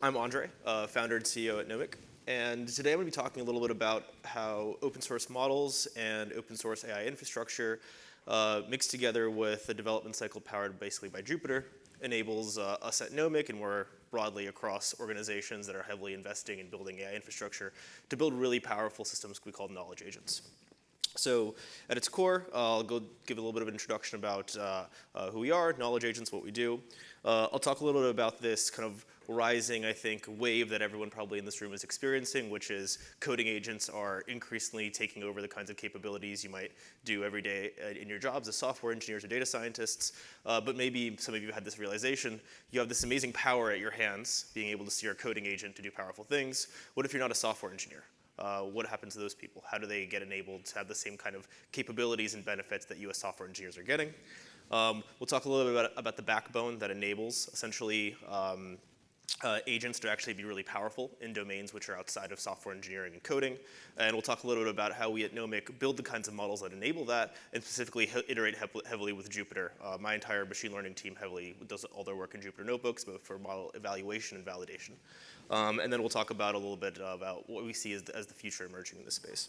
I'm Andriy, founder and CEO at Nomic. And today I'm going to be talking a little bit about how open source models and open source AI infrastructure mixed together with a development cycle powered basically by Jupyter enables us at Nomic and more broadly across organizations that are heavily investing in building AI infrastructure to build really powerful systems we call knowledge agents. So at its core, I'll go give a little bit of an introduction about who we are, knowledge agents, what we do. I'll talk a little bit about this kind of rising, I think, wave that everyone probably in this room is experiencing, which is coding agents are increasingly taking over the kinds of capabilities you might do every day in your jobs as software engineers or data scientists. But maybe some of you had this realization. You have this amazing power at your hands, being able to steer a coding agent to do powerful things. What if you're not a software engineer? What happens to those people? How do they get enabled to have the same kind of capabilities and benefits that you as software engineers are getting? We'll talk a little bit about the backbone that enables essentially agents to actually be really powerful in domains which are outside of software engineering and coding. And we'll talk a little bit about how we at Nomic build the kinds of models that enable that, and specifically iterate heavily with Jupyter. My entire machine learning team heavily does all their work in Jupyter notebooks, both for model evaluation and validation. And then we'll talk about a little bit about what we see as the future emerging in this space.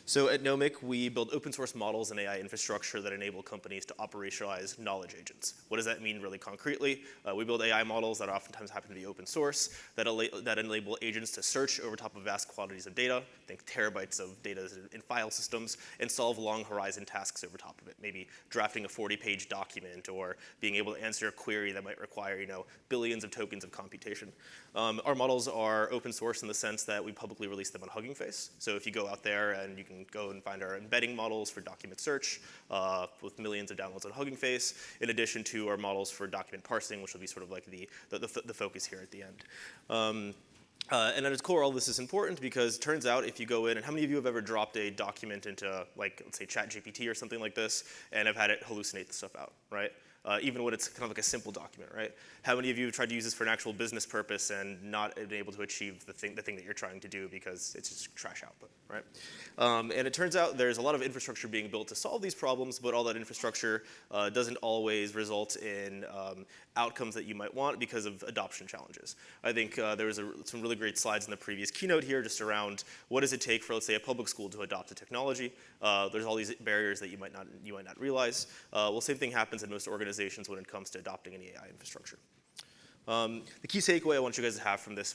So at Nomic, we build open source models and AI infrastructure that enable companies to operationalize knowledge agents. What does that mean really concretely? We build AI models that oftentimes happen to be open source, that enable agents to search over top of vast quantities of data, think terabytes of data in file systems, and solve long horizon tasks over top of it, maybe drafting a 40-page document or being able to answer a query that might require billions of tokens of computation. Our models are open source in the sense that we publicly release them on Hugging Face. So if you go out there and you can go and find our embedding models for document search with millions of downloads on Hugging Face, in addition to our models for document parsing, which will be sort of like the focus here at the end. And at its core, all this is important because it turns out if you go in, and how many of you have ever dropped a document into, like, let's say ChatGPT or something like this, and have had it hallucinate the stuff out, right? Even when it's kind of like a simple document, right? How many of you have tried to use this for an actual business purpose and not been able to achieve the thing that you're trying to do because it's just trash output, right? And it turns out there's a lot of infrastructure being built to solve these problems, but all that infrastructure doesn't always result in outcomes that you might want because of adoption challenges. I think there was some really great slides in the previous keynote here just around what does it take for, let's say, a public school to adopt a technology. There's all these barriers that you might not realize. Well, same thing happens in most organizations when it comes to adopting any AI infrastructure. The key takeaway I want you guys to have from this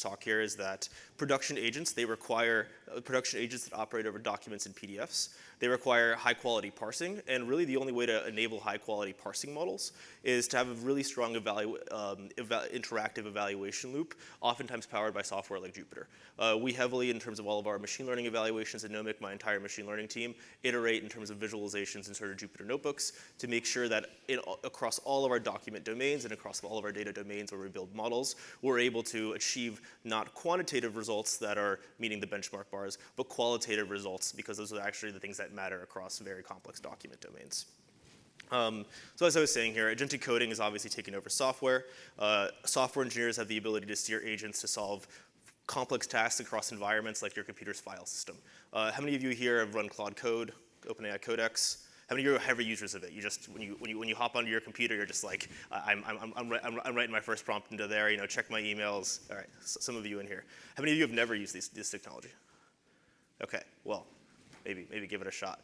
talk here is that production agents, they require production agents that operate over documents and PDFs. They require high quality parsing, and really the only way to enable high quality parsing models is to have a really strong interactive evaluation loop, oftentimes powered by software like Jupyter. We heavily, in terms of all of our machine learning evaluations at Nomic, my entire machine learning team, iterate in terms of visualizations in sort of Jupyter notebooks to make sure that across all of our document domains and across all of our data domains where we build models, we're able to achieve not quantitative results that are meeting the benchmark bars, but qualitative results, because those are actually the things that matter across very complex document domains. So as I was saying here, agentic coding is obviously taking over software. Software engineers have the ability to steer agents to solve complex tasks across environments like your computer's file system. How many of you here have run Claude Code, OpenAI Codex? How many of you are heavy users of it? You just when you hop onto your computer, you're just like, I'm writing my first prompt into there. Check my emails. All right, some of you in here. How many of you have never used this technology? Okay, well, maybe give it a shot.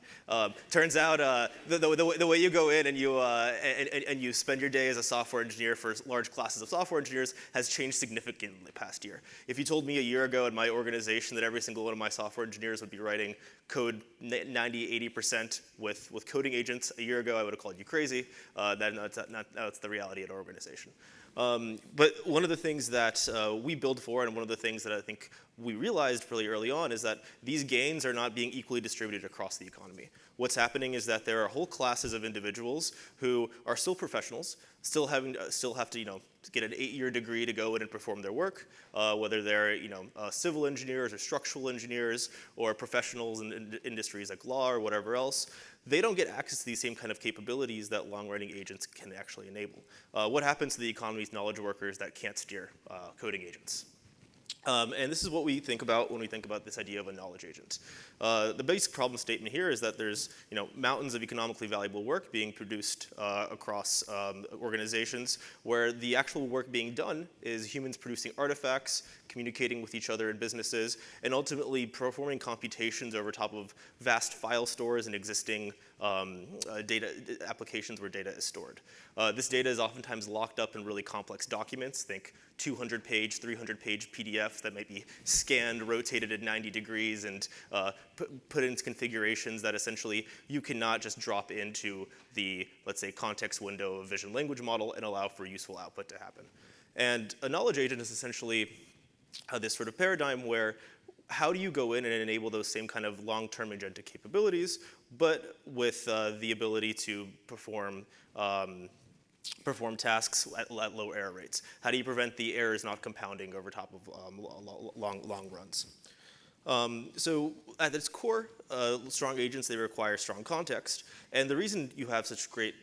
Turns out the way you go in and you spend your day as a software engineer for large classes of software engineers has changed significantly in the past year. If you told me a year ago in my organization that every single one of my software engineers would be writing code 90–80% with coding agents a year ago, I would have called you crazy. That's the reality at our organization. But one of the things that we build for, and one of the things that I think we realized really early on, is that these gains are not being equally distributed across the economy. What's happening is that there are whole classes of individuals who are still professionals, still have to get an 8-year degree to go in and perform their work, whether they're civil engineers or structural engineers or professionals in industries like law or whatever else. They don't get access to these same kind of capabilities that long-running agents can actually enable. What happens to the economy's knowledge workers that can't steer coding agents? And this is what we think about when we think about this idea of a knowledge agent. The basic problem statement here is that there's mountains of economically valuable work being produced across organizations where the actual work being done is humans producing artifacts, communicating with each other in businesses, and ultimately performing computations over top of vast file stores and existing data applications where data is stored. This data is oftentimes locked up in really complex documents. Think 200-page, 300-page PDFs that might be scanned, rotated at 90 degrees, and put into configurations that essentially you cannot just drop into the, let's say, context window of vision language model and allow for useful output to happen. And a knowledge agent is essentially this sort of paradigm where how do you go in and enable those same kind of long-term agentic capabilities, but with the ability to perform tasks at low error rates? How do you prevent the errors not compounding over top of long runs? So at its core, strong agents, they require strong context. And the reason you have such great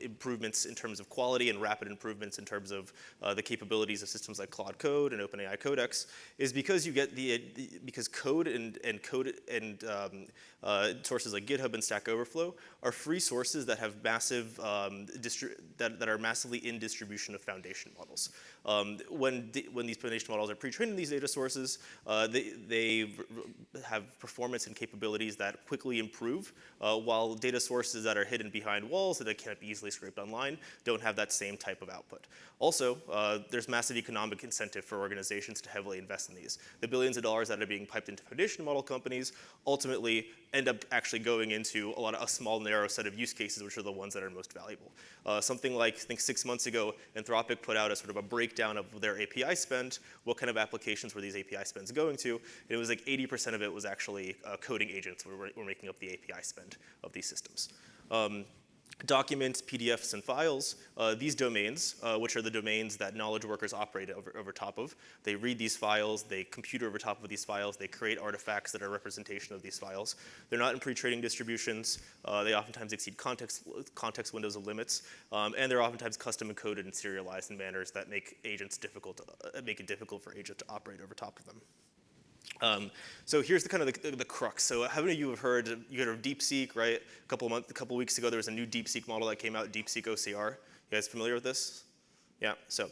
improvements in terms of quality and rapid improvements in terms of the capabilities of systems like Claude Code and OpenAI Codex is because you get because code and sources like GitHub and Stack Overflow are free sources that have massive that are massively in distribution of foundation models. When these foundation models are pre-trained in these data sources, they have performance and capabilities that quickly improve, while data sources that are hidden behind walls that can't be easily scraped online don't have that same type of output. Also, there's massive economic incentive for organizations to heavily invest in these. The billions of dollars that are being piped into foundation model companies ultimately end up actually going into a small, narrow set of use cases, which are the ones that are most valuable. Something like, I think 6 months ago, Anthropic put out a sort of a breakdown of their API spend, what kind of applications were these API spends going to, and it was like 80% of it was actually coding agents were making up the API spend of these systems. Documents, PDFs, and files, these domains, which are the domains that knowledge workers operate over top of, they read these files, they compute over top of these files, they create artifacts that are a representation of these files. They're not in pre-training distributions. They oftentimes exceed context windows of limits, and they're oftentimes custom encoded and serialized in manners that make it difficult for agents to operate over top of them. So here's the crux. So how many of you have heard of DeepSeek, right? A couple weeks ago, there was a new DeepSeek model that came out, DeepSeek OCR. You guys familiar with this? Yeah, so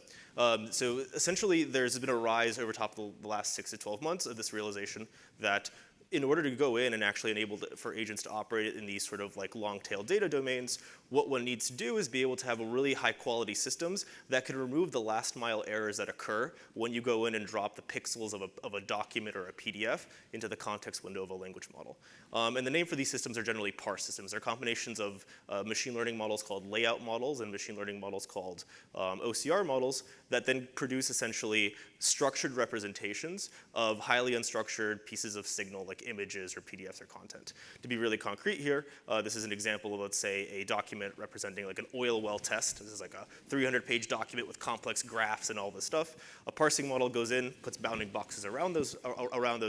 essentially there's been a rise over top of the last 6 to 12 months of this realization that in order to go in and actually enable for agents to operate in these sort of like long-tail data domains, what one needs to do is be able to have a really high-quality systems that can remove the last-mile errors that occur when you go in and drop the pixels of a document or a PDF into the context window of a language model. And the name for these systems are generally parse systems. They're combinations of machine learning models called layout models and machine learning models called OCR models that then produce essentially structured representations of highly unstructured pieces of signal like images or PDFs or content. To be really concrete here, this is an example of, let's say, a document representing like an oil well test. This is like a 300-page document with complex graphs and all this stuff. A parsing model goes in, puts bounding boxes around those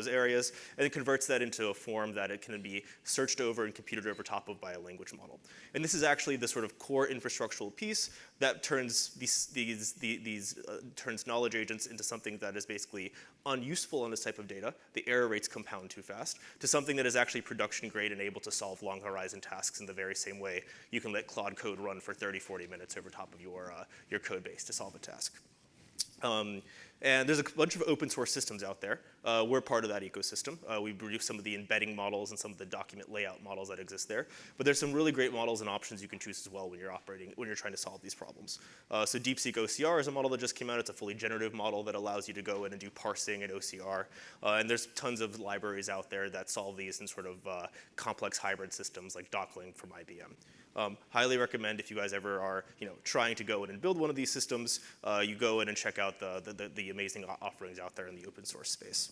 areas, and then converts that into a form that it can be searched over and computed over top of by a language model. And this is actually the sort of core infrastructural piece that turns turns knowledge agents into something that is basically unuseful on this type of data. The error rates compound too fast, to something that is actually production grade and able to solve long horizon tasks in the very same way you can let Claude Code run for 30, 40 minutes over top of your code base to solve a task. And there's a bunch of open source systems out there. We're part of that ecosystem. We produce some of the embedding models and some of the document layout models that exist there. But there's some really great models and options you can choose as well when you're trying to solve these problems. So DeepSeek OCR is a model that just came out. It's a fully generative model that allows you to go in and do parsing and OCR. And there's tons of libraries out there that solve these in sort of complex hybrid systems like Docling from IBM. Highly recommend if you guys ever are trying to go in and build one of these systems, you go in and check out the amazing offerings out there in the open source space.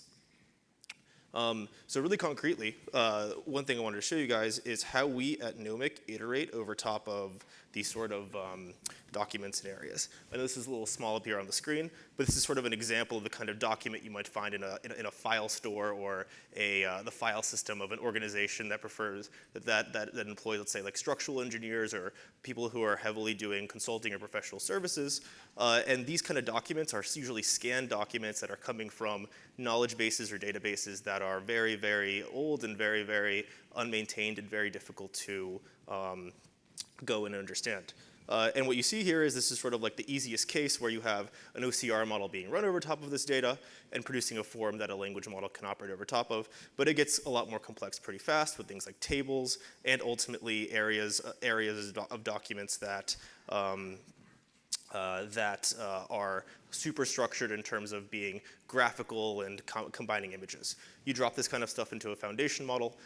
So really concretely, one thing I wanted to show you guys is how we at Nomic iterate over top of these sort of documents and areas. I know this is a little small up here on the screen, but this is sort of an example of the kind of document you might find in a file store or the file system of an organization that prefers that employs, let's say, like structural engineers or people who are heavily doing consulting or professional services. And these kind of documents are usually scanned documents that are coming from knowledge bases or databases that are very, very old and very, very unmaintained and very difficult to go and understand. And what you see here is this is sort of like the easiest case where you have an OCR model being run over top of this data and producing a form that a language model can operate over top of. But it gets a lot more complex pretty fast with things like tables and ultimately areas of documents that are super structured in terms of being graphical and combining images. You drop this kind of stuff into a foundation model,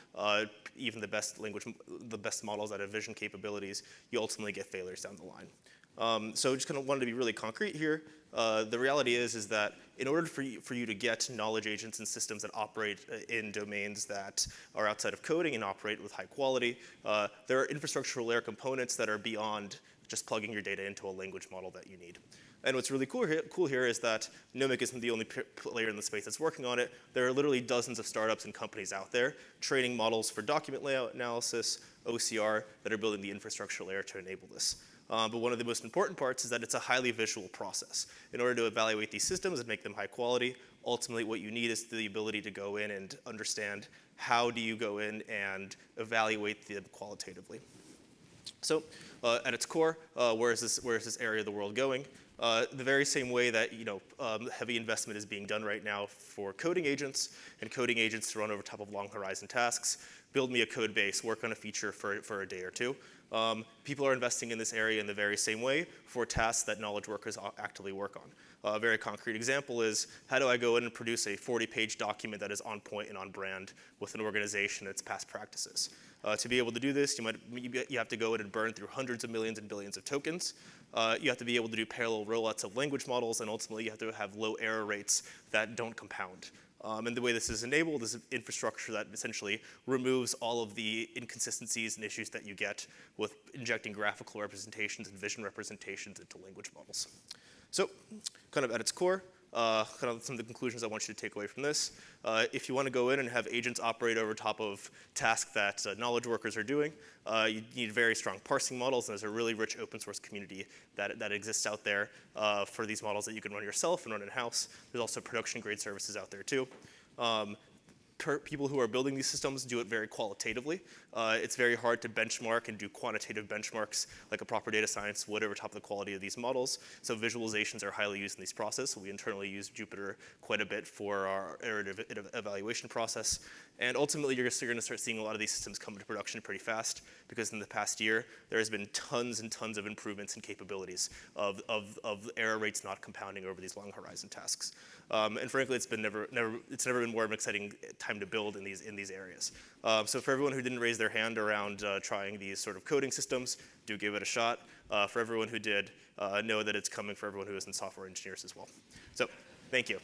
even the best models that have vision capabilities, you ultimately get failures down the line. So just kind of wanted to be really concrete here. The reality is that in order for you to get knowledge agents and systems that operate in domains that are outside of coding and operate with high quality, there are infrastructural layer components that are beyond just plugging your data into a language model that you need. And what's really cool here is that Nomic isn't the only player in the space that's working on it. There are literally dozens of startups and companies out there training models for document layout analysis, OCR, that are building the infrastructure layer to enable this. But one of the most important parts is that it's a highly visual process. In order to evaluate these systems and make them high quality, ultimately what you need is the ability to go in and understand how do you go in and evaluate them qualitatively. So at its core, where is this area of the world going? The very same way that heavy investment is being done right now for coding agents and coding agents to run over top of long horizon tasks, build me a code base, work on a feature for a day or two. People are investing in this area in the very same way for tasks that knowledge workers actively work on. A very concrete example is, how do I go in and produce a 40-page document that is on point and on brand with an organization and its past practices? To be able to do this, you have to go in and burn through hundreds of millions and billions of tokens. You have to be able to do parallel rollouts of language models, and ultimately you have to have low error rates that don't compound. And the way this is enabled is infrastructure that essentially removes all of the inconsistencies and issues that you get with injecting graphical representations and vision representations into language models. So kind of at its core, kind of some of the conclusions I want you to take away from this. If you want to go in and have agents operate over top of tasks that knowledge workers are doing, you need very strong parsing models, and there's a really rich open source community that exists out there for these models that you can run yourself and run in-house. There's also production grade services out there too. People who are building these systems do it very qualitatively. It's very hard to benchmark and do quantitative benchmarks like a proper data science would over top of the quality of these models. So visualizations are highly used in these processes. So we internally use Jupyter quite a bit for our iterative evaluation process. And ultimately, you're going to start seeing a lot of these systems come into production pretty fast, because in the past year, there has been tons and tons of improvements and capabilities of error rates not compounding over these long horizon tasks. And frankly, it's never been more of an exciting time to build in these areas. So for everyone who didn't raise their hand around trying these sort of coding systems, do give it a shot. For everyone who did, know that it's coming for everyone who isn't software engineers as well. So thank you.